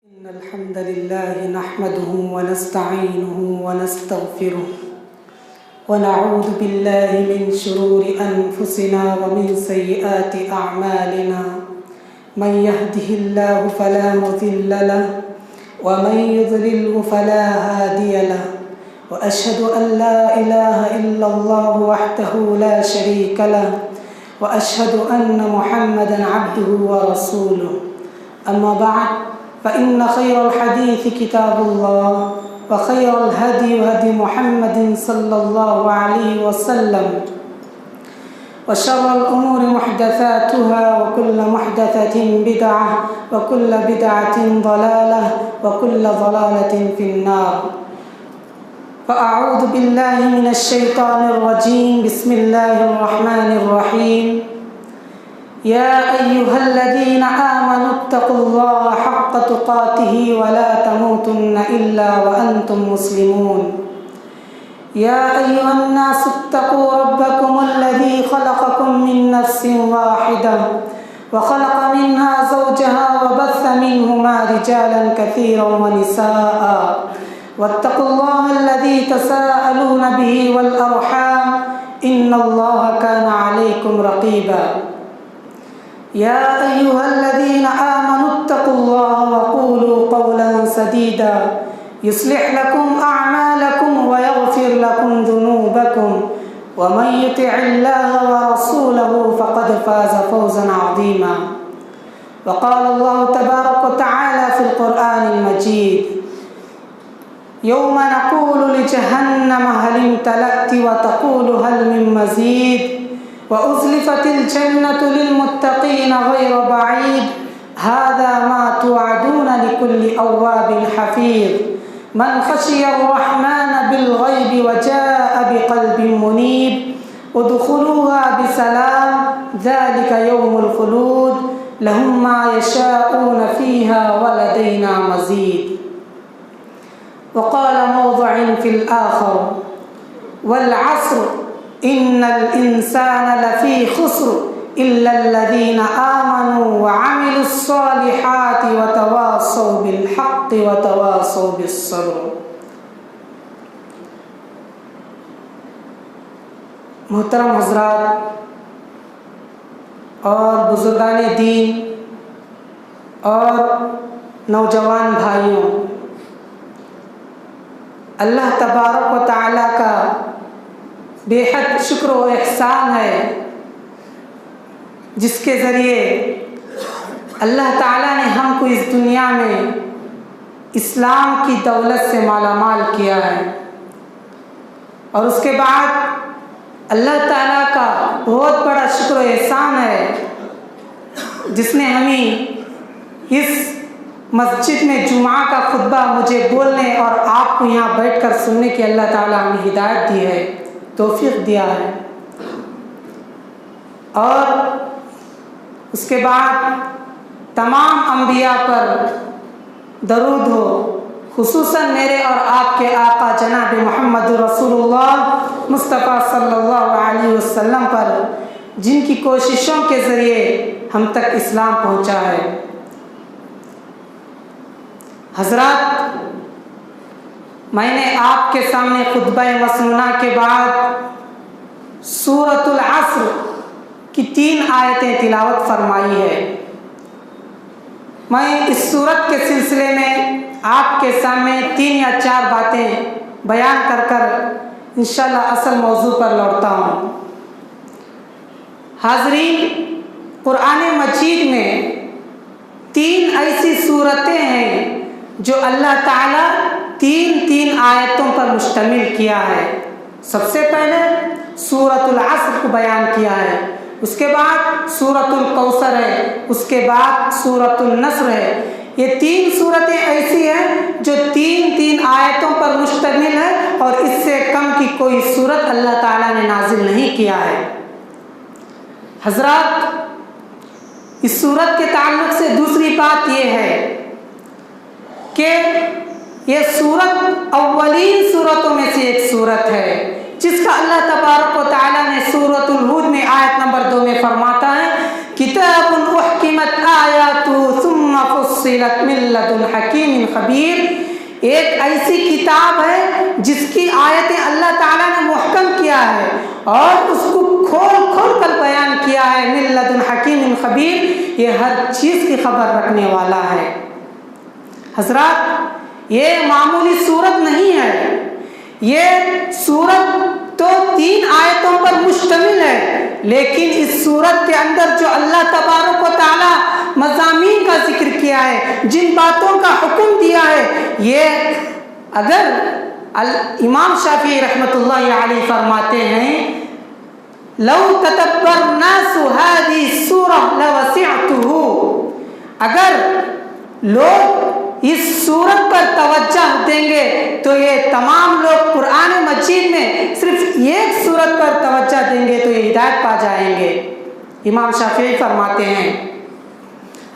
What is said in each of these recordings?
إن الحمد لله نحمده ونستعينه ونستغفره ونعوذ بالله من شرور أنفسنا ومن سيئات أعمالنا. من يهده الله فلا مضل له ومن يضلله فلا هادي له. وأشهد أن لا إله إلا الله وحده لا شريك له وأشهد أن محمدا عبده ورسوله. أما بعد فإن خير الحديث كتاب الله وخير الهدي هدي محمد صلى الله عليه وسلم وشر الأمور محدثاتها وكل محدثة بدعة وكل بدعة ضلالة وكل ضلالة في النار. فأعوذ بالله من الشيطان الرجيم. بسم الله الرحمن الرحيم. يا أيها الذين آمنوا اتقوا الله حق تقاته ولا تموتن إلا وأنتم مسلمون. يا أيها الناس اتقوا ربكم الذي خلقكم من نفس واحدة وخلق منها زوجها وبث منهما رجالا كثيرا ونساء واتقوا الله الذي تساءلون به والأرحام إن الله كان عليكم رقيبا. يا أيها الذين آمنوا اتقوا الله وقولوا قولا سديدا يصلح لكم أعمالكم ويغفر لكم ذنوبكم ومن يطع الله ورسوله فقد فاز فوزا عظيما. وقال الله تبارك وتعالى في القرآن المجيد: يوم نقول لجهنم هل امتلأت وتقول هل من مزيد وأزلفت الجنة للمتقين غير بعيد هذا ما توعدون لكل أواب حفيظ من خشي الرحمن بالغيب وجاء بقلب منيب ادخلوها بسلام ذلك يوم الخلود لهم ما يشاءون فيها ولدينا مزيد. وقال موضع في الآخر: والعصر إن الإنسان لفي خسر إلا الذين آمنوا وعملوا الصالحات وتواصوا بالحق وتواصوا بالصبر. محترم حضرات اور بزرگان دین اور نوجوان بھائیوں، اللہ تبارک و تعالیٰ کا بے حد شکر و احسان ہے جس کے ذریعے اللہ تعالیٰ نے ہم کو اس دنیا میں اسلام کی دولت سے مالا مال کیا ہے، اور اس کے بعد اللہ تعالیٰ کا بہت بڑا شکر و احسان ہے جس نے ہمیں اس مسجد میں جمعہ کا خطبہ مجھے بولنے اور آپ کو یہاں بیٹھ کر سننے کی اللہ تعالیٰ ہمیں ہدایت دی ہے، توفیق دیا ہے. اور اس کے بعد تمام انبیاء پر درود ہو، خصوصاً میرے اور آپ کے آقا جناب محمد رسول اللہ مصطفیٰ صلی اللہ علیہ وسلم پر، جن کی کوششوں کے ذریعے ہم تک اسلام پہنچا ہے. حضرات، میں نے آپ کے سامنے خطبہ مسنونہ کے بعد سورۃ العصر کی 3 آیتیں تلاوت فرمائی ہے. میں اس سورت کے سلسلے میں آپ کے سامنے 3 یا 4 باتیں بیان کر انشاءاللہ اصل موضوع پر لوٹتا ہوں. حاضرین، قرآن مجید میں 3 ایسی صورتیں ہیں جو اللہ تعالیٰ 3 آیتوں پر مشتمل کیا ہے. سب سے پہلے سورۃ العصر کو بیان کیا ہے، اس کے بعد سورۃ الکوثر ہے، اس کے بعد سورۃ النصر ہے. یہ 3 صورتیں ایسی ہیں جو 3 آیتوں پر مشتمل ہے، اور اس سے کم کی کوئی صورت اللہ تعالیٰ نے نازل نہیں کیا ہے. حضرات، اس صورت کے تعلق سے دوسری بات یہ ہے کہ یہ صورت اولین صورتوں میں سے ایک صورت ہے جس کا اللہ تبارک و تعالیٰ نے سورۃ الہود میں آیت نمبر 2 میں فرماتا ہے: کتاب احکمت آیاتہ ثم فصلت فصلت من لدن حکیم خبیر، ایک ایسی کتاب ہے جس کی آیتیں اللہ تعالیٰ نے محکم کیا ہے اور اس کو کھول کھول کر بیان کیا ہے۔ من لدن حکیم خبیر، یہ ہر چیز کی خبر رکھنے والا ہے۔ حضرات، یہ معمولی سورت نہیں ہے، یہ سورت تو 3 آیتوں پر مشتمل ہے، لیکن اس سورت کے اندر جو اللہ تبارک و تعالیٰ مضامین کا ذکر کیا ہے، جن باتوں کا حکم دیا ہے، یہ اگر امام شافعی رحمۃ اللہ علیہ فرماتے ہیں لو تدبر الناس هذه السورة لوسعته، اگر لوگ اس سورت پر توجہ دیں گے تو یہ تمام لوگ قرآن مجید میں صرف ایک سورت پر توجہ دیں گے تو یہ ہدایت پا جائیں گے۔ امام شافعی فرماتے ہیں۔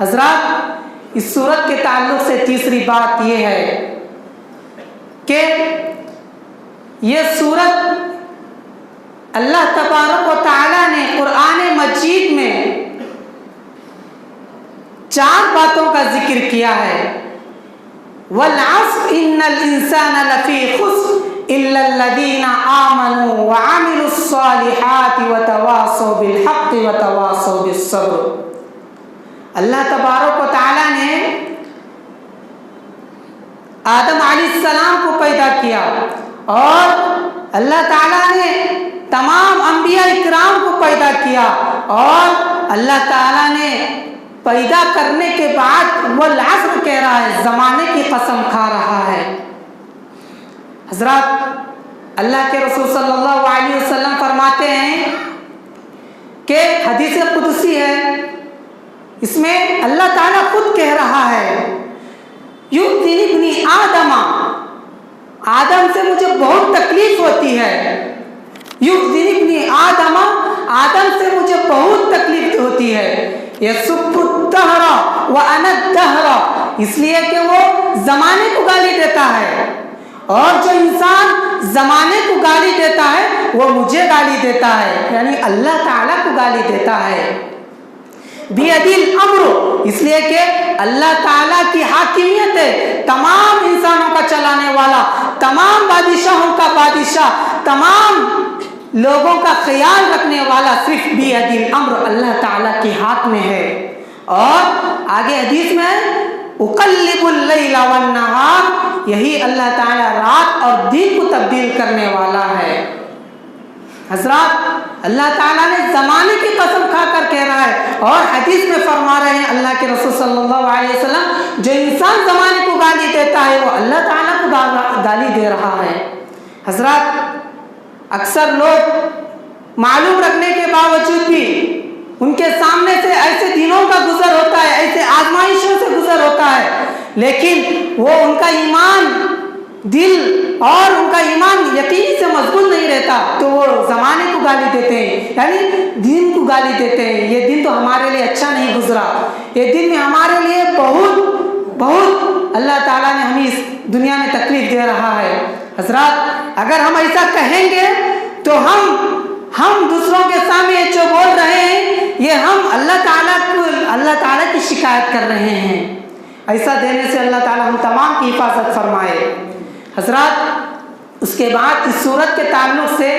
حضرات، اس سورت کے تعلق سے تیسری بات یہ ہے کہ یہ سورت اللہ تبارک و تعالیٰ نے قرآن مجید میں 4 باتوں کا ذکر کیا ہے۔ وَالْعَصْرِ إِنَّ الْإِنسَانَ لَفِي خُسْرٍ إِلَّا الَّذِينَ آمَنُوا وَعَمِلُوا الصَّالِحَاتِ وَتَوَاصَوْا بِالْحَقِّ وَتَوَاصَوْا بِالصَّبْرِ۔ اللہ تبارک و تعالیٰ نے آدم علیہ السلام کو پیدا کیا اور اللہ تعالیٰ نے تمام انبیاء اکرام کو پیدا کیا، اور اللہ تعالیٰ نے پیدا کرنے کے بعد والعصر کہہ رہا ہے، زمانے کی قسم کھا رہا ہے۔ حضرات، اللہ کے رسول صلی اللہ علیہ وسلم فرماتے ہیں کہ حدیث قدسی ہے، اس میں اللہ تعالیٰ خود کہہ رہا ہے یؤذنی ابنی آدم، آدم سے مجھے بہت تکلیف ہوتی ہے۔ یؤذنی ابنی آدم، آدم سے مجھے بہت تکلیف ہوتی ہے۔ یسب الدہر وانا الدہر، اس لیے کہ وہ زمانے کو گالی دیتا ہے، اور جو انسان زمانے کو گالی دیتا ہے وہ مجھے گالی دیتا ہے، یعنی اللہ تعالیٰ کو گالی دیتا ہے۔ بیدی الامر، اس لیے کہ اللہ تعالیٰ کی حاکمیت ہے، تمام انسانوں کا چلانے والا، تمام بادشاہوں کا بادشاہ، تمام لوگوں کا خیال رکھنے والا صرف بیدی الامر اللہ تعالیٰ کے ہاتھ میں ہے۔ اور آگے حدیث میں اقلب اللیل والنہار، یہی اللہ تعالیٰ رات اور دن کو تبدیل کرنے والا ہے۔ حضرات، اللہ تعالیٰ نے زمانے کی قسم کھا کر کہہ رہا ہے، اور حدیث میں فرما رہے ہیں اللہ کے رسول صلی اللہ علیہ وسلم، جو انسان زمانے کو گالی دیتا ہے وہ اللہ تعالیٰ کو گالی دے رہا ہے۔ حضرات، اکثر لوگ معلوم رکھنے کے باوجود بھی ان کے سامنے سے ایسے دنوں کا گزر ہوتا ہے، ایسے آزمائشوں سے گزر ہوتا ہے، لیکن وہ ان کا ایمان دل اور ان کا ایمان یقین سے مضبوط نہیں رہتا، تو وہ زمانے کو گالی دیتے ہیں، یعنی دین کو گالی دیتے ہیں۔ یہ دن تو ہمارے لیے اچھا نہیں گزرا، یہ دن میں ہمارے لیے بہت اللہ تعالیٰ نے ہمیں اس دنیا میں تکلیف دے رہا ہے۔ حضرات، اگر ہم ایسا کہیں گے تو ہم دوسروں کے سامنے جو بول رہے ہیں یہ ہم اللہ تعالیٰ کی شکایت کر رہے ہیں۔ ایسا دینے سے اللہ تعالیٰ ہم تمام کی حفاظت فرمائے۔ حضرات، اس کے بعد اس سورت کے تعلق سے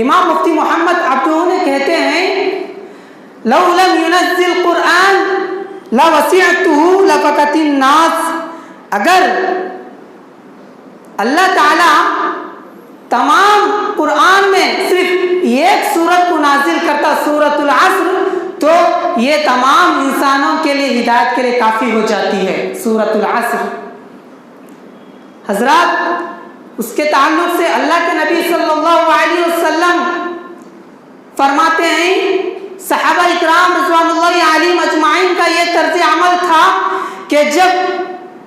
امام مفتی محمد عبدہ نے کہتے ہیں لو لم ينزل قرآن لوسعته لفقت الناس، اگر اللہ تعالیٰ تمام قرآن میں صرف ایک سورت کو نازل کرتا، سورۃ العصر، تو یہ تمام انسانوں کے لیے ہدایت کے لیے کافی ہو جاتی ہے سورۃ العصر۔ حضرات، اس کے تعلق سے اللہ کے نبی صلی اللہ علیہ وسلم فرماتے ہیں صحابہ اکرام رضوان اللہ علیہم اجمعین کا یہ طرز عمل تھا کہ جب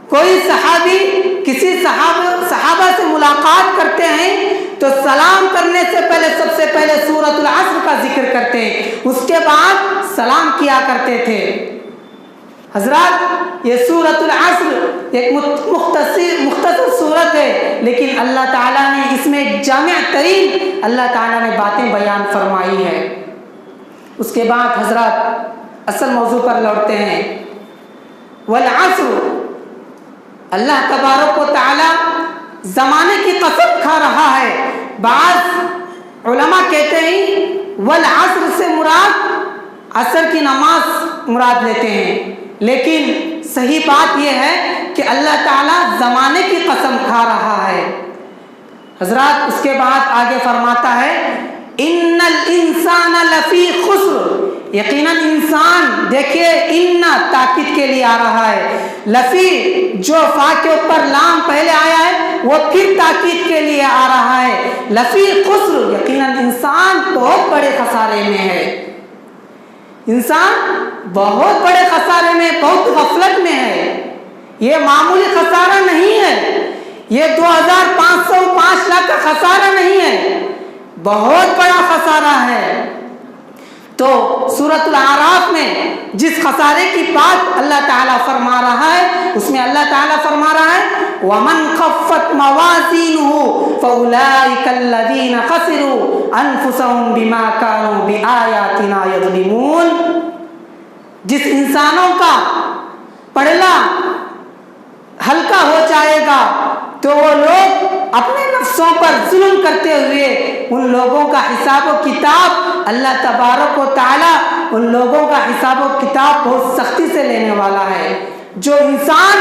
کوئی صحابی کسی صحابہ سے ملاقات کرتے ہیں تو سلام کرنے سے پہلے سب سے پہلے سورۃ العصر کا ذکر کرتے ہیں، اس کے بعد سلام کیا کرتے تھے۔ حضرات، یہ سورۃ العصر ایک مختصر سورت ہے، لیکن اللہ تعالیٰ نے اس میں ایک جامع ترین اللہ تعالیٰ نے باتیں بیان فرمائی ہے۔ اس کے بعد حضرات اصل موضوع پر لوٹتے ہیں۔ والعصر، اللہ تبارک و تعالی زمانے کی قسم کھا رہا ہے۔ بعض علماء کہتے ہیں والعصر سے مراد عصر کی نماز مراد لیتے ہیں، لیکن صحیح بات یہ ہے کہ اللہ تعالیٰ زمانے کی قسم کھا رہا ہے۔ حضرات اس کے بعد آگے فرماتا ہے ان الانسان لفی خسر، یقیناً انسان، دیکھیے ان تاکید کے لیے آ رہا ہے، لفی جو فا کے اوپر لام پہلے آیا ہے وہ پھر تاکید کے لیے آ رہا ہے، لفی خسر، یقیناً انسان بہت بڑے خسارے میں ہے، انسان بہت بڑے خسارے میں، بہت غفلت میں ہے۔ یہ معمولی خسارہ نہیں ہے، یہ 2505 لاکھ کا خسارہ نہیں ہے، بہت بڑا خسارہ ہے۔ تو سورۃ الاعراف میں جس خسارے کی بات اللہ تعالیٰ فرما رہا ہے اس میں اللہ تعالیٰ فرما رہا ہے وَمَنْ خَفَّتْ مَوَازِينُهُ فَأُولَٰئِكَ الَّذِينَ خَسِرُوا أَنفُسَهُمْ بِمَا كَانُوا بِآيَاتِنَا يَظْلِمُونَ، جس انسانوں کا پڑلا ہلکا ہو جائے گا تو وہ لوگ اپنے نفسوں پر ظلم کرتے ہوئے ان لوگوں کا حساب و کتاب اللہ تبارک و تعالی ان لوگوں کا حساب و کتاب بہت سختی سے لینے والا ہے۔ جو انسان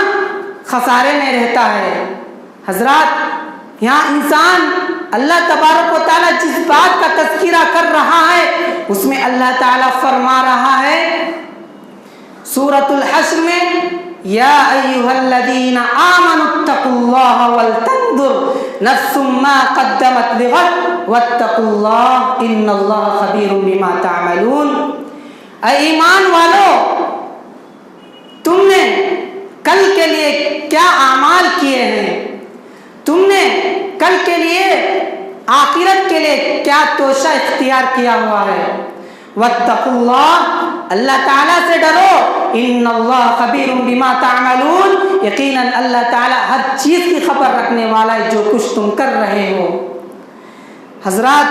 خسارے میں رہتا ہے، حضرات یہاں انسان اللہ تبارک و تعالی جس بات کا تذکرہ کر رہا ہے اس میں اللہ تعالی فرما رہا ہے سورۃ الحشر میں یا ایھا الذین آمنوا اتقوا اللہ ولتنظر نفس ما قدمت لغد واتقوا اللہ ان اللہ خبیر بما تعملون، اے ایمان والو تم نے کل کے لیے کیا اعمال کیے ہیں، تم نے کل کے لیے آخرت کے لیے کیا توشہ اختیار کیا ہوا ہے، واتقوا اللہ، اللہ تعالیٰ سے ڈرو، ان اللہ خبیر بما تعملون، یقیناً اللہ تعالیٰ ہر چیز کی خبر رکھنے والا ہے جو کچھ تم کر رہے ہو۔ حضرات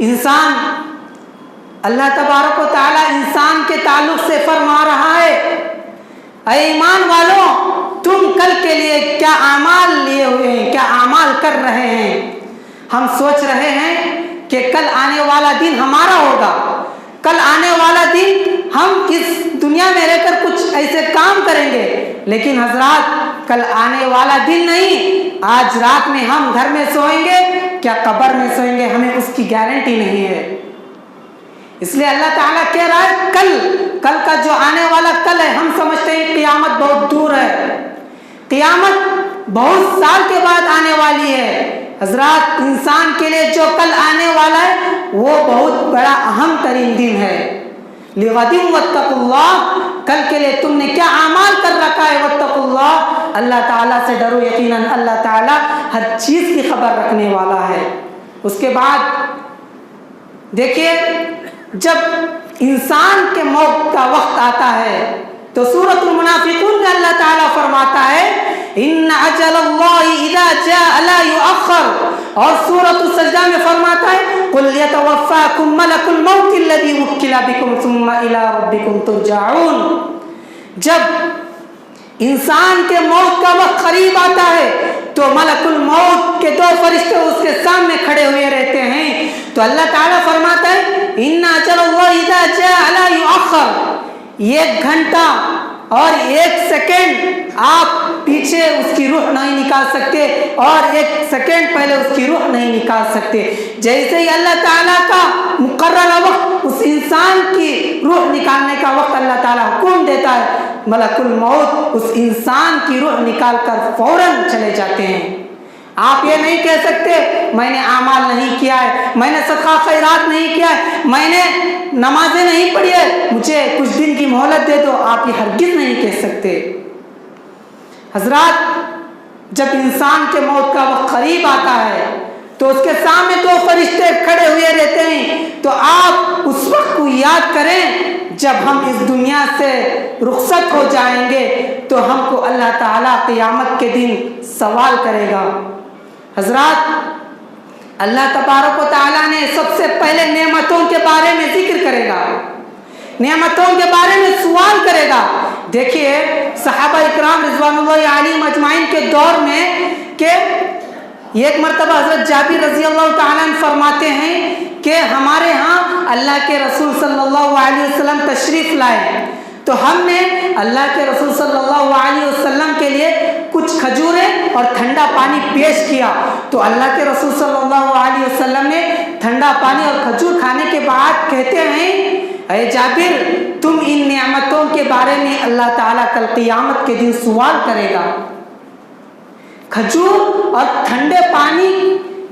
انسان، اللہ تبارک و تعالیٰ انسان کے تعلق سے فرما رہا ہے اے ایمان والوں تم کل کے لیے کیا اعمال لیے ہوئے ہیں، کیا اعمال کر رہے ہیں۔ ہم سوچ رہے ہیں کہ کل آنے والا دن ہمارا ہوگا، کل آنے والا دن ہم اس دنیا میں رہ کر کچھ ایسے کام کریں گے، لیکن حضرات کل آنے والا دن نہیں، آج رات میں ہم گھر میں سوئیں گے کیا قبر میں سوئیں گے ہمیں اس کی گارنٹی نہیں ہے۔ اس لیے اللہ تعالیٰ کہہ رہا ہے کل کا جو آنے والا کل ہے، ہم سمجھتے ہیں قیامت بہت دور ہے، قیامت بہت سال کے بعد آنے والی ہے۔ حضرات انسان کے لیے جو کل آنے والا ہے وہ بہت بڑا اہم ترین دن ہے۔ لِغَدٍ وَاتَّقُوا اللَّهَ، کل کے لیے تم نے کیا اعمال کر رکھا ہے، وَاتَّقُوا اللَّهَ، اللہ تعالیٰ سے ڈرو، یقیناً اللہ تعالیٰ ہر چیز کی خبر رکھنے والا ہے۔ اس کے بعد دیکھیے جب انسان کے موت کا وقت آتا ہے تو سورۃ المنافقون میں اللہ تعالیٰ فرماتا ہے ان اجل اللہ اذا جاء لا یؤخر، اور سورۃ السجدہ میں فرماتا ہے قل یتوفاکم ملک الموت الذی وکل بکم ثم الی ربکم ترجعون، جب انسان کے موت کا وقت قریب آتا ہے تو ملک الموت کے دو فرشتے اس کے سامنے کھڑے ہوئے رہتے ہیں، تو اللہ تعالیٰ فرماتا ہے ان اجل اللہ اذا جاء لا یؤخر، 1 گھنٹہ اور 1 سیکنڈ آپ پیچھے اس کی روح نہیں نکال سکتے اور 1 سیکنڈ پہلے اس کی روح نہیں نکال سکتے۔ جیسے ہی اللہ تعالیٰ کا مقررہ وقت اس انسان کی روح نکالنے کا وقت اللہ تعالیٰ حکم دیتا ہے، ملک الموت اس انسان کی روح نکال کر فوراً چلے جاتے ہیں۔ آپ یہ نہیں کہہ سکتے میں نے اعمال نہیں کیا ہے، میں نے صدقہ خیرات نہیں کیا ہے، میں نے نمازیں نہیں پڑھی ہے، مجھے کچھ دن کی مہلت دے دو، آپ یہ ہرگز نہیں کہہ سکتے۔ حضرات جب انسان کے موت کا وقت قریب آتا ہے تو اس کے سامنے 2 فرشتے کھڑے ہوئے رہتے ہیں، تو آپ اس وقت کو یاد کریں جب ہم اس دنیا سے رخصت ہو جائیں گے تو ہم کو اللہ تعالیٰ قیامت کے دن سوال کرے گا۔ حضرات اللہ تبارک و تعالیٰ نے سب سے پہلے نعمتوں کے بارے میں ذکر کرے گا، نعمتوں کے بارے میں سوال کرے گا، دیکھیے صحابہ اکرام رضوان اللہ علیہم اجمعین کے دور میں کہ ایک مرتبہ حضرت جابر رضی اللہ تعالیٰ عنہ فرماتے ہیں کہ ہمارے ہاں اللہ کے رسول صلی اللہ علیہ وسلم تشریف لائے تو ہم نے اللہ کے رسول صلی اللہ علیہ وسلم کے لیے کچھ کھجوریں اور ٹھنڈا پانی پیش کیا تو اللہ کے رسول صلی اللہ علیہ وسلم نے ٹھنڈا پانی اور کھجور کھانے کے بعد کہتے ہیں اے جابر تم ان نعمتوں کے بارے میں اللہ تعالیٰ کل قیامت کے دن سوال کرے گا. کھجور اور ٹھنڈے پانی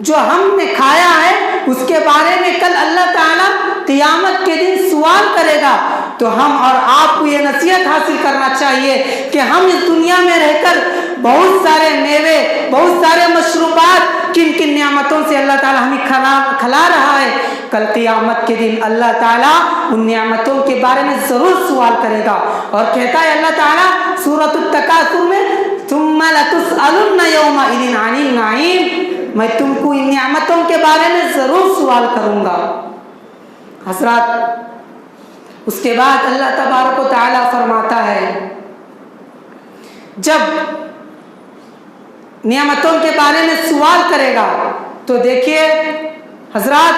جو ہم نے کھایا ہے اس کے بارے میں کل اللہ تعالیٰ قیامت کے دن سوال کرے گا. تو ہم اور آپ کو یہ نصیحت حاصل کرنا چاہیے کہ ہم اس دنیا میں رہ کر بہت سارے میوے بہت سارے مشروبات کن کن نعمتوں سے اللہ تعالیٰ ہمیں کھلا رہا ہے. کل قیامت کے دن اللہ تعالیٰ ان نعمتوں کے بارے میں ضرور سوال کرے گا. اور کہتا ہے اللہ تعالیٰ سورۃ التکاثر میں ثم لتسألن یومئذ عن النعیم، میں تم کو ان نعمتوں کے بارے میں ضرور سوال کروں گا. حضرات اس کے بعد اللہ تبارک و تعالیٰ فرماتا ہے جب نعمتوں کے بارے میں سوال کرے گا تو دیکھیے حضرات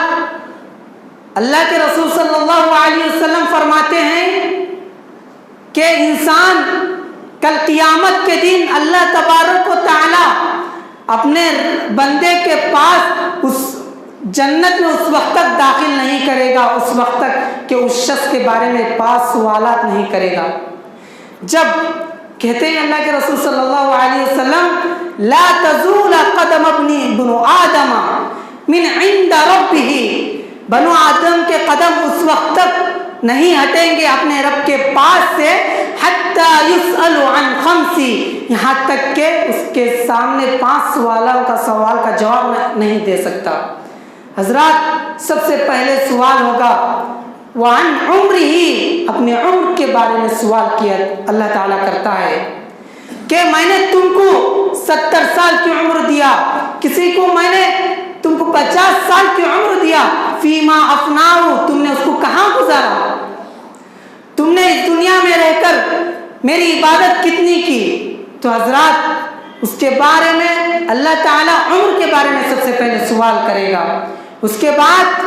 اللہ کے رسول صلی اللہ علیہ وسلم فرماتے ہیں کہ انسان کل قیامت کے دن اللہ تبارک و تعالیٰ اپنے بندے کے پاس اس جنت میں اس وقت تک داخل نہیں کرے گا اس وقت تک کہ اس شخص کے بارے میں پاس سوالات نہیں کرے گا. جب کہتے ہیں اللہ کے رسول صلی اللہ علیہ وسلم لا تزول قدم ابن آدم من عند ربه، بنو آدم کے قدم اس وقت تک نہیں ہٹیں گے اپنے رب کے پاس سے حتی یسأل عن خمس، یہاں تک کہ اس کے سامنے 5 سوالوں کا سوال کا جواب نہیں دے سکتا. حضرات سب سے پہلے سوال ہوگا وعن عمرہ، اپنے عمر کے بارے میں سوال کیا اللہ تعالیٰ کرتا ہے کہ میں نے تم کو 70 سال کی عمر دیا، کسی کو میں نے تم کو 50 سال کی عمر دیا، فیما افناؤ، تم نے اس کو کہاں گزارا، تم نے اس دنیا میں رہ کر میری عبادت کتنی کی. تو حضرات اس کے بارے میں اللہ تعالیٰ عمر کے بارے میں سب سے پہلے سوال کرے گا. اس کے بعد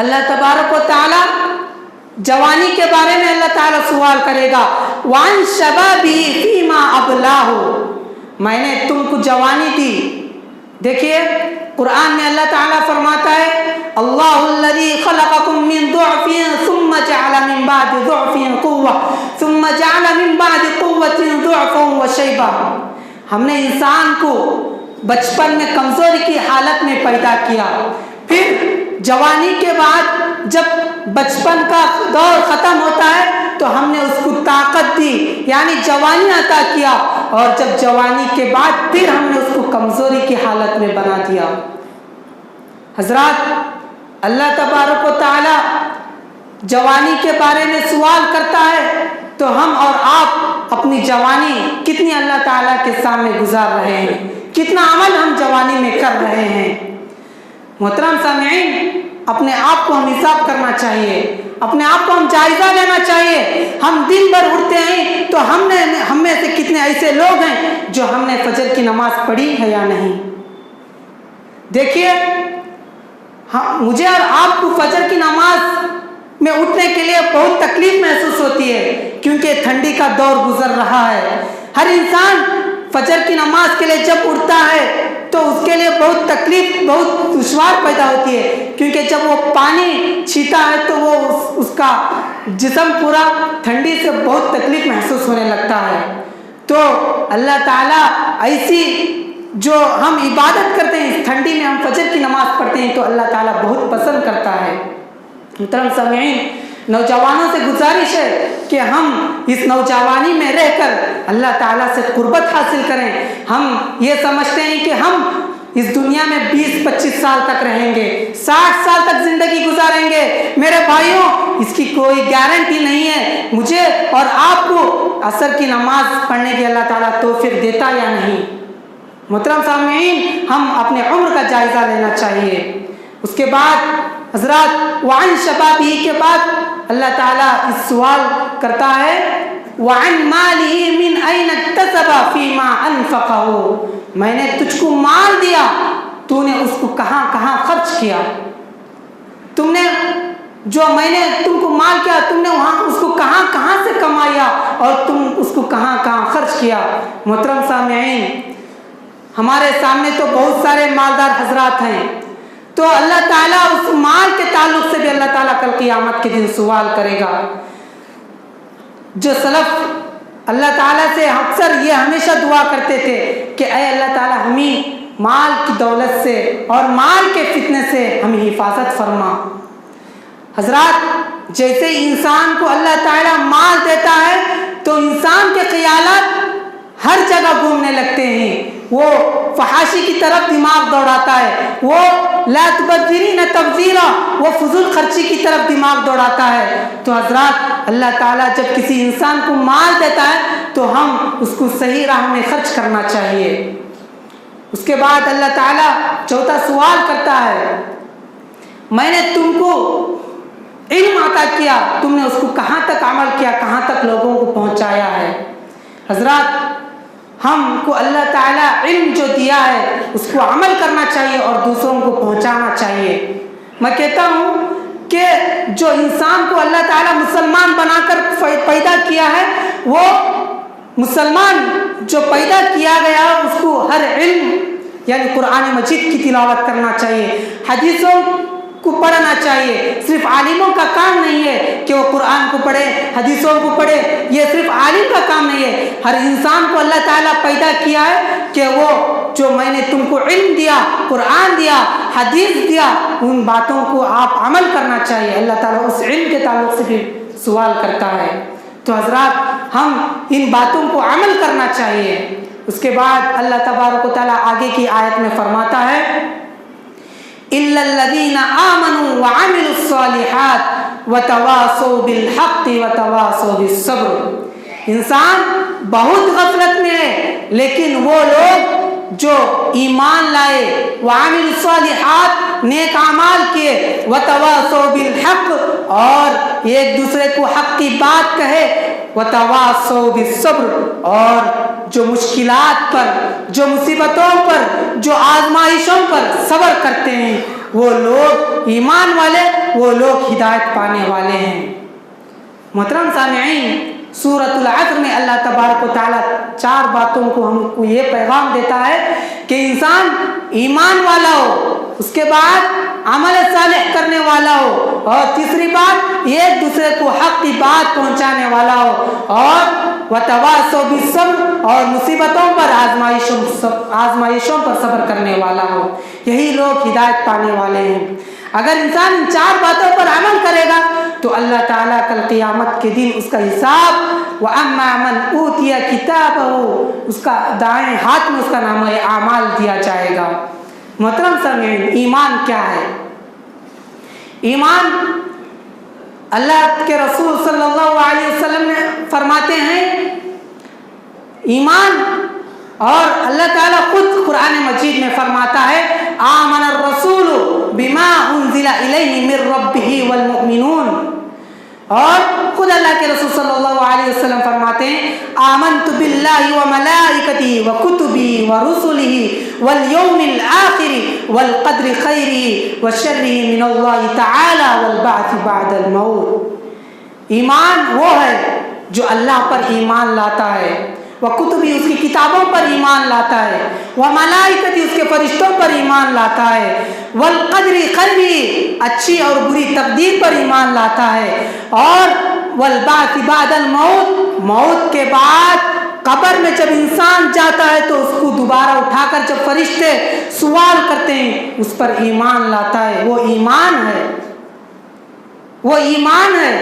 اللہ تبارک و تعالیٰ جوانی کے بارے میں اللہ تعالیٰ سوال کرے گا وعن شبابی فیما ابلاہ، میں نے تم کو جوانی دی. دیکھیے قرآن میں اللہ تعالیٰ فرماتا ہے اللہ الذی خلقکم من ضعف ثم جعل من بعد ضعف قوة ثم جعل من بعد قوة ضعفا وشیبا، ہم نے انسان کو بچپن میں کمزوری کی حالت میں پیدا کیا، پھر جوانی کے بعد جب بچپن کا دور ختم ہوتا ہے تو ہم نے اس کو طاقت دی یعنی جوانی عطا کیا، اور جب جوانی کے بعد پھر ہم نے اس کو کمزوری کی حالت میں بنا دیا. حضرات اللہ تبارک و تعالی جوانی کے بارے میں سوال کرتا ہے تو ہم اور آپ اپنی جوانی کتنی اللہ تعالیٰ کے سامنے گزار رہے ہیں، کتنا عمل ہم جوانی میں کر رہے ہیں. محترم سامعین اپنے آپ کو ہم حساب کرنا چاہیے، اپنے آپ کو ہم جائزہ لینا چاہیے. ہم دن بھر اٹھتے ہیں تو ہم میں سے کتنے ایسے لوگ ہیں جو ہم نے فجر کی نماز پڑھی ہے یا نہیں. دیکھیے مجھے اور آپ کو فجر کی نماز میں اٹھنے کے لیے بہت تکلیف محسوس ہوتی ہے کیونکہ ٹھنڈی کا دور گزر رہا ہے. ہر انسان فجر کی نماز کے لیے جب اٹھتا ہے تو اس کے لیے بہت تکلیف بہت دشوار پیدا ہوتی ہے کیونکہ جب وہ پانی چھیتا ہے تو وہ اس کا جسم پورا ٹھنڈی سے بہت تکلیف محسوس ہونے لگتا ہے. تو اللہ تعالیٰ ایسی جو ہم عبادت کرتے ہیں اس ٹھنڈی میں ہم فجر کی نماز پڑھتے ہیں تو اللہ تعالیٰ بہت پسند کرتا ہے. محترم سامعین نوجوانوں سے گزارش ہے کہ ہم اس نوجوانی میں رہ کر اللہ تعالیٰ سے قربت حاصل کریں. ہم یہ سمجھتے ہیں کہ ہم اس دنیا میں 20-25 سال تک رہیں گے، 60 سال تک زندگی گزاریں گے. میرے بھائیوں اس کی کوئی گارنٹی نہیں ہے. مجھے اور آپ کو عصر کی نماز پڑھنے کی اللہ تعالیٰ توفیق دیتا یا نہیں. محترم سامعین ہم اپنے عمر کا جائزہ لینا چاہیے. اس کے بعد حضرات وعن شبابی کے بعد اللہ تعالیٰ اس سوال کرتا ہے وعن ماله من أين اكتسب فيما أنفقه، میں نے تجھ کو مال دیا، تو نے اس کو کہاں کہاں خرچ کیا، تم نے جو میں نے تم کو مال کیا تم نے وہاں اس کو کہاں کہاں سے کمایا اور تم اس کو کہاں کہاں خرچ کیا۔ محترم سامعین، ہمارے سامنے تو بہت سارے مالدار حضرات ہیں، تو اللہ تعالیٰ اس مال کے تعلق سے بھی اللہ تعالیٰ کل قیامت کے دن سوال کرے گا۔ جو سلف اللہ تعالیٰ سے اکثر یہ ہمیشہ دعا کرتے تھے کہ اے اللہ تعالیٰ ہمیں مال کی دولت سے اور مال کے فتنے سے ہمیں حفاظت فرما۔ حضرات، جیسے انسان کو اللہ تعالیٰ مال دیتا ہے تو انسان کے خیالات ہر جگہ گھومنے لگتے ہیں، وہ فحاشی کی طرف دماغ دوڑاتا ہے، وہ لا تبذرین تبذیرا، وہ فضول خرچی کی طرف دماغ دوڑاتا ہے۔ تو حضرات، اللہ تعالیٰ جب کسی انسان کو مال دیتا ہے تو ہم اس کو صحیح راہ میں خرچ کرنا چاہیے۔ اس کے بعد اللہ تعالیٰ چوتھا سوال کرتا ہے، میں نے تم کو علم عطا کیا، تم نے اس کو کہاں تک عمل کیا، کہاں تک لوگوں کو پہنچایا ہے۔ حضرات، ہم کو اللہ تعالیٰ علم جو دیا ہے اس کو عمل کرنا چاہیے اور دوسروں کو پہنچانا چاہیے۔ میں کہتا ہوں کہ جو انسان کو اللہ تعالیٰ مسلمان بنا کر پیدا کیا ہے، وہ مسلمان جو پیدا کیا گیا اس کو ہر علم یعنی قرآن مجید کی تلاوت کرنا چاہیے، حدیثوں کو پڑھنا چاہیے۔ صرف عالموں کا کام نہیں ہے کہ وہ قرآن کو پڑھے، حدیثوں کو پڑھے، یہ صرف عالم کا کام نہیں ہے۔ ہر انسان کو اللہ تعالیٰ پیدا کیا ہے کہ وہ جو میں نے تم کو علم دیا، قرآن دیا، حدیث دیا، ان باتوں کو آپ عمل کرنا چاہیے۔ اللہ تعالیٰ اس علم کے تعلق سے بھی سوال کرتا ہے۔ تو حضرات، ہم ان باتوں کو عمل کرنا چاہیے۔ اس کے بعد اللہ تبارک و تعالیٰ آگے کی آیت میں فرماتا ہے إِلَّا الَّذِينَ آمَنُوا وَعَمِلُوا الصَّالِحَاتِ وَتَوَاصَوْا بِالْحَقِّ وَتَوَاصَوْا بِالصَّبْرِ۔ انسان بہت غفلت میں ہے، لیکن وہ لوگ جو ایمان لائے، وَعَمِلُوا الصَّالِحَاتِ نیک اعمال کیے، وَتَوَاصَوْا بِالْحَقِّ اور ایک دوسرے کو حق کی بات کہے، وَتَوَاصَوْا بِالصَّبْرِ اور جو مشکلات پر، جو مصیبتوں پر، جو آزمائشوں پر صبر کرتے ہیں، وہ لوگ ایمان والے، وہ لوگ ہدایت پانے والے ہیں۔ محترم سامعین، سورۃ العصر میں اللہ تبارک و تعالیٰ 4 باتوں کو ہم کو یہ پیغام دیتا ہے کہ انسان ایمان والا ہو، اس کے بعد عمل صالح کرنے والا ہو، اور تیسری بات ایک دوسرے کو حق کی بات پہنچانے والا ہو، اور وتواصوا بالصبر اور مصیبتوں پر، آزمائشوں پر صبر کرنے والا ہو۔ یہی لوگ ہدایت پانے والے ہیں۔ اگر انسان ان 4 باتوں پر عمل کرے گا تو اللہ تعالیٰ کل قیامت کے دن اس کا حساب وَأَمَّا مَنْ أُوتِيَ كِتَابَهُ، اس کا دائیں ہاتھ میں اس کا نامہ اعمال دیا جائے گا۔ محترم سامعین، ایمان کیا ہے؟ ایمان، اللہ کے رسول صلی اللہ علیہ وسلم نے فرماتے ہیں، ایمان، اور اللہ تعالیٰ خود قرآن مجید میں فرماتا ہے آمن الرسول بما انزل الیہ من ربہ والمؤمنون، اور خود اللہ کے رسول صلی اللہ علیہ وسلم فرماتے ہیں آمنت باللہ وملائکتہ وکتبہ ورسلہ والیوم الآخر والقدر خیرہ وشرہ من اللہ تعالی والبعث بعد الموت۔ ایمان وہ ہے جو اللہ پر ایمان لاتا ہے، وکتبی اس کی کتابوں پر ایمان لاتا ہے، وملائکتی اس کے فرشتوں پر ایمان لاتا ہے، والقدر خیری اچھی اور بری تقدیر پر ایمان لاتا ہے، اور والبعث بعد الموت موت کے بعد قبر میں جب انسان جاتا ہے تو اس کو دوبارہ اٹھا کر جب فرشتے سوال کرتے ہیں اس پر ایمان لاتا ہے۔ وہ ایمان ہے، وہ ایمان ہے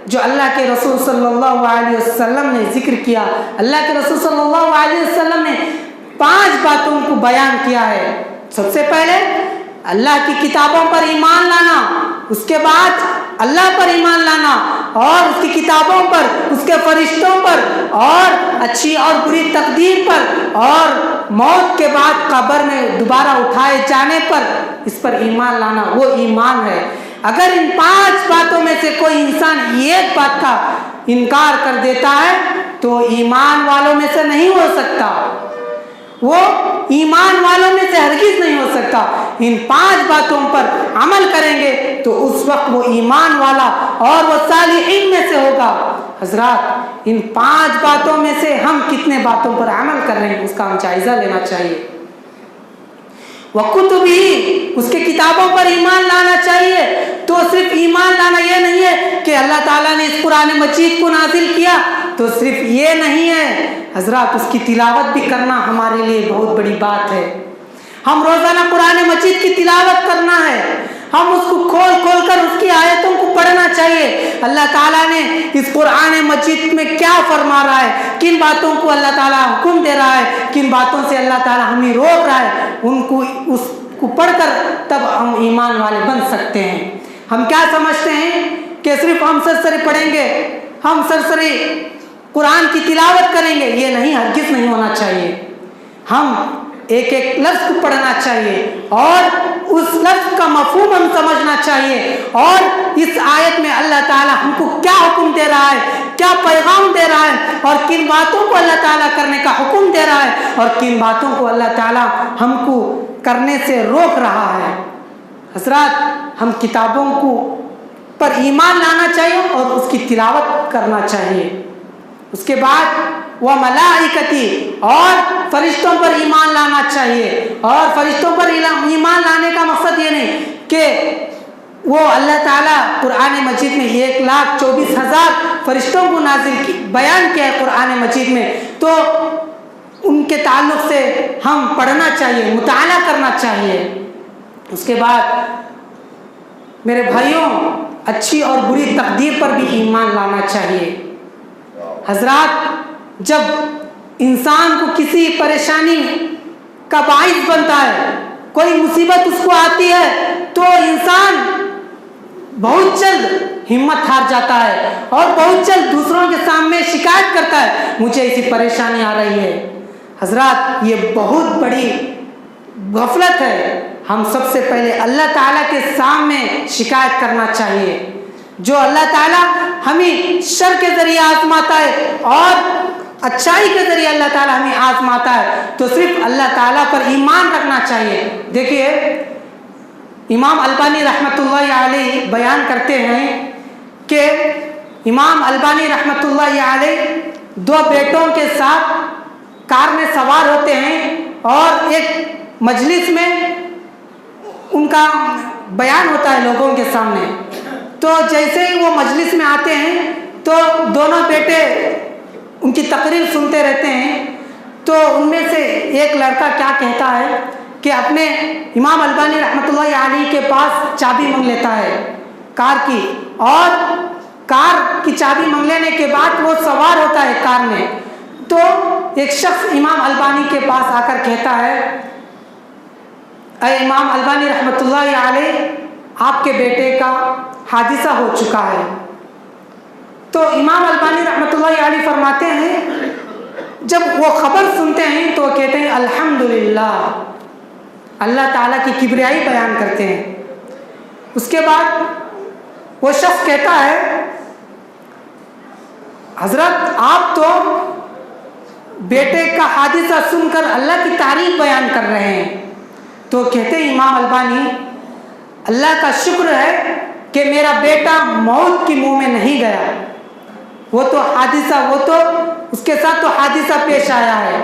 جو اللہ کے رسول صلی اللہ علیہ وسلم نے ذکر کیا۔ اللہ کے رسول صلی اللہ علیہ وسلم نے 5 باتوں کو بیان کیا ہے۔ سب سے پہلے اللہ کی کتابوں پر ایمان لانا، اس کے بعد اللہ پر ایمان لانا، اور اس کی کتابوں پر، اس کے فرشتوں پر، اور اچھی اور بری تقدیر پر، اور موت کے بعد قبر میں دوبارہ اٹھائے جانے پر، اس پر ایمان لانا، وہ ایمان ہے۔ اگر ان 5 باتوں میں سے کوئی انسان ایک بات کا انکار کر دیتا ہے تو ایمان والوں میں سے نہیں ہو سکتا، وہ ایمان والوں میں سے ہرگز نہیں ہو سکتا۔ ان 5 باتوں پر عمل کریں گے تو اس وقت وہ ایمان والا اور وہ صالحین میں سے ہوگا۔ حضرات، ان 5 باتوں میں سے ہم کتنے باتوں پر عمل کر رہے ہیں، اس کا ہم جائزہ لینا چاہیے۔ وَكُتُبِهِ، اس کے کتابوں پر ایمان لانا چاہیے۔ تو صرف ایمان لانا یہ نہیں ہے کہ اللہ تعالیٰ نے اس قرآن مجید کو نازل کیا تو صرف یہ نہیں ہے، حضرات اس کی تلاوت بھی کرنا ہمارے لیے بہت بڑی بات ہے۔ ہم روزانہ قرآن مجید کی تلاوت کرنا ہے، ہم اس کو کھول کھول کر اس کی آیتوں کو پڑھنا چاہیے۔ اللہ تعالیٰ نے اس قرآن مجید میں کیا فرما رہا ہے، کن باتوں کو اللہ تعالیٰ حکم دے رہا ہے، کن باتوں سے اللہ تعالیٰ ہمیں روک رہا ہے، ان کو اس کو پڑھ کر تب ہم ایمان والے بن سکتے ہیں۔ ہم کیا سمجھتے ہیں کہ صرف ہم سرسری پڑھیں گے، ہم سرسری قرآن کی تلاوت کریں گے، یہ نہیں، ہرگز نہیں ہونا چاہیے۔ ہم ایک ایک لفظ کو پڑھنا چاہیے اور اس لفظ کا مفہوم ہم سمجھنا چاہیے، اور اس آیت میں اللہ تعالیٰ ہم کو کیا حکم دے رہا ہے، کیا پیغام دے رہا ہے، اور کن باتوں کو اللہ تعالیٰ کرنے کا حکم دے رہا ہے اور کن باتوں کو اللہ تعالیٰ ہم کو کرنے سے روک رہا ہے۔ حضرات، ہم کتابوں کو پر ایمان لانا چاہیے اور اس کی تلاوت کرنا چاہیے۔ اس کے بعد وہ ملائکتی، اور فرشتوں پر ایمان لانا چاہیے۔ اور فرشتوں پر ایمان لانے کا مقصد یہ نہیں کہ وہ اللہ تعالیٰ قرآن مجید میں 1,24,000 فرشتوں کو نازل بیان کیا ہے قرآن مجید میں، تو ان کے تعلق سے ہم پڑھنا چاہیے، مطالعہ کرنا چاہیے۔ اس کے بعد میرے بھائیوں، اچھی اور بری تقدیر پر بھی ایمان لانا چاہیے۔ حضرات، جب انسان کو کسی پریشانی کا باعث بنتا ہے، کوئی مصیبت اس کو آتی ہے، تو انسان بہت جلد ہمت ہار جاتا ہے اور بہت جلد دوسروں کے سامنے شکایت کرتا ہے، مجھے ایسی پریشانی آ رہی ہے۔ حضرات، یہ بہت بڑی غفلت ہے۔ ہم سب سے پہلے اللہ تعالیٰ کے سامنے شکایت کرنا چاہیے۔ جو اللہ تعالیٰ ہمیں شر کے ذریعے آزماتا ہے اور اچھائی کے ذریعے اللہ تعالیٰ ہمیں آزماتا ہے، تو صرف اللہ تعالیٰ پر ایمان رکھنا چاہیے۔ دیکھیے، امام البانی رحمۃ اللہ علیہ بیان کرتے ہیں کہ امام البانی رحمۃ اللہ علیہ 2 بیٹوں کے ساتھ کار میں سوار ہوتے ہیں اور ایک مجلس میں ان کا بیان ہوتا ہے لوگوں کے سامنے۔ تو جیسے ہی وہ مجلس میں آتے ہیں تو دونوں بیٹے ان کی تقریر سنتے رہتے ہیں، تو ان میں سے ایک لڑکا کیا کہتا ہے کہ اپنے امام البانی رحمۃ اللہ علیہ کے پاس چابی مانگ لیتا ہے کار کی، اور کار کی چابی مانگ لینے کے بعد وہ سوار ہوتا ہے کار میں۔ تو ایک شخص امام البانی کے پاس آ کر کہتا ہے، اے امام البانی رحمۃ اللہ علیہ، آپ کے بیٹے کا حادثہ ہو چکا ہے۔ تو امام البانی رحمۃ اللہ علیہ فرماتے ہیں، جب وہ خبر سنتے ہیں تو وہ کہتے ہیں الحمدللہ، اللہ تعالیٰ کی کبریائی بیان کرتے ہیں۔ اس کے بعد وہ شخص کہتا ہے، حضرت آپ تو بیٹے کا حادثہ سن کر اللہ کی تعریف بیان کر رہے ہیں۔ تو کہتے ہیں امام البانی، اللہ کا شکر ہے کہ میرا بیٹا موت کی منہ میں نہیں گیا، وہ تو اس کے ساتھ تو حادثہ پیش آیا ہے،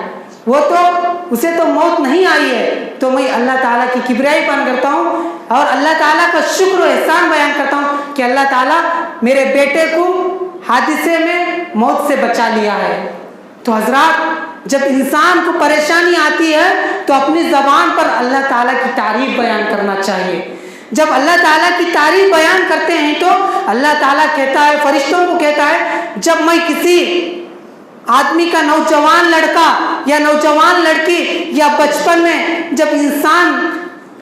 اسے تو موت نہیں آئی ہے۔ تو میں اللہ تعالیٰ کی کبریائی بیان کرتا ہوں اور اللہ تعالیٰ کا شکر و احسان بیان کرتا ہوں کہ اللہ تعالیٰ میرے بیٹے کو حادثے میں موت سے بچا لیا ہے۔ تو حضرات، جب انسان کو پریشانی آتی ہے تو اپنی زبان پر اللہ تعالیٰ کی تعریف بیان کرنا چاہیے۔ جب اللہ تعالیٰ کی تعریف بیان کرتے ہیں تو اللہ تعالیٰ کہتا ہے، فرشتوں کو کہتا ہے، جب میں کسی آدمی کا نوجوان لڑکا یا نوجوان لڑکی یا بچپن میں جب انسان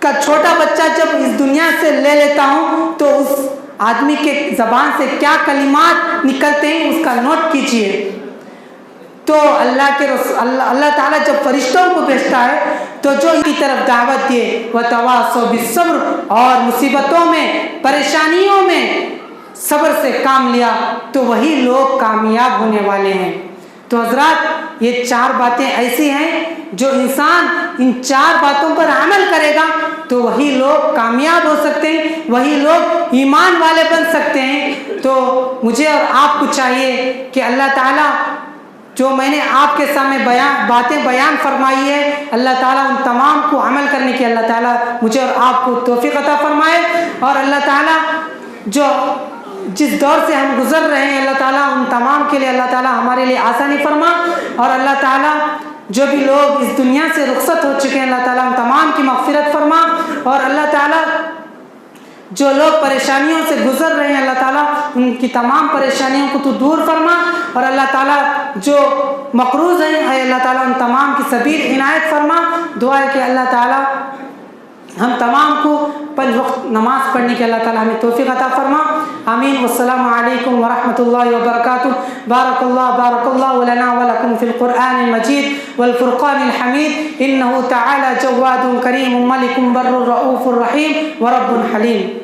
کا چھوٹا بچہ جب اس دنیا سے لے لیتا ہوں تو اس آدمی کے زبان سے کیا کلمات نکلتے ہیں اس کا نوٹ کیجئے۔ تو اللہ تعالیٰ جب فرشتوں کو بھیجتا ہے تو جو ان کی طرف دعوت دیے وَتَوَاصَوْا بِالصَّبْرِ، اور مصیبتوں میں پریشانیوں میں صبر سے کام لیا، تو وہی لوگ کامیاب ہونے والے ہیں۔ تو حضرات یہ 4 باتیں ایسی ہیں جو انسان ان 4 باتوں پر عمل کرے گا تو وہی لوگ کامیاب ہو سکتے ہیں، وہی لوگ ایمان والے بن سکتے ہیں۔ تو مجھے اور آپ کو چاہیے کہ اللہ تعالیٰ جو میں نے آپ کے سامنے باتیں بیان فرمائی ہے، اللہ تعالیٰ ان تمام کو عمل کرنے کی اللہ تعالیٰ مجھے اور آپ کو توفیق عطا فرمائے، اور اللہ تعالیٰ جو جس دور سے ہم گزر رہے ہیں اللہ تعالیٰ ان تمام کے لیے اللہ تعالیٰ ہمارے لیے آسانی فرما، اور اللہ تعالیٰ جو بھی لوگ اس دنیا سے رخصت ہو چکے ہیں اللہ تعالیٰ ان تمام کی مغفرت فرما، اور اللہ تعالیٰ جو لوگ پریشانیوں سے گزر رہے ہیں اللہ تعالیٰ ان کی تمام پریشانیوں کو تو دور فرما، اور اللہ تعالیٰ جو مقروض ہیں اے اللہ تعالیٰ ان تمام کی سبیل عنایت فرما۔ دعا ہے کہ اللہ تعالیٰ ہم تمام کو 5 وقت نماز پڑھنے کی اللہ تعالیٰ ہمیں توفیق عطا فرما، آمین۔ والسلام علیکم ورحمۃ اللہ وبرکاتہ۔ بارک اللہ لنا ولکم فی القرآن المجید والفرقان الحمید، انہ تعالی جواد کریم ملک بر رؤوف رحیم ورب حلیم۔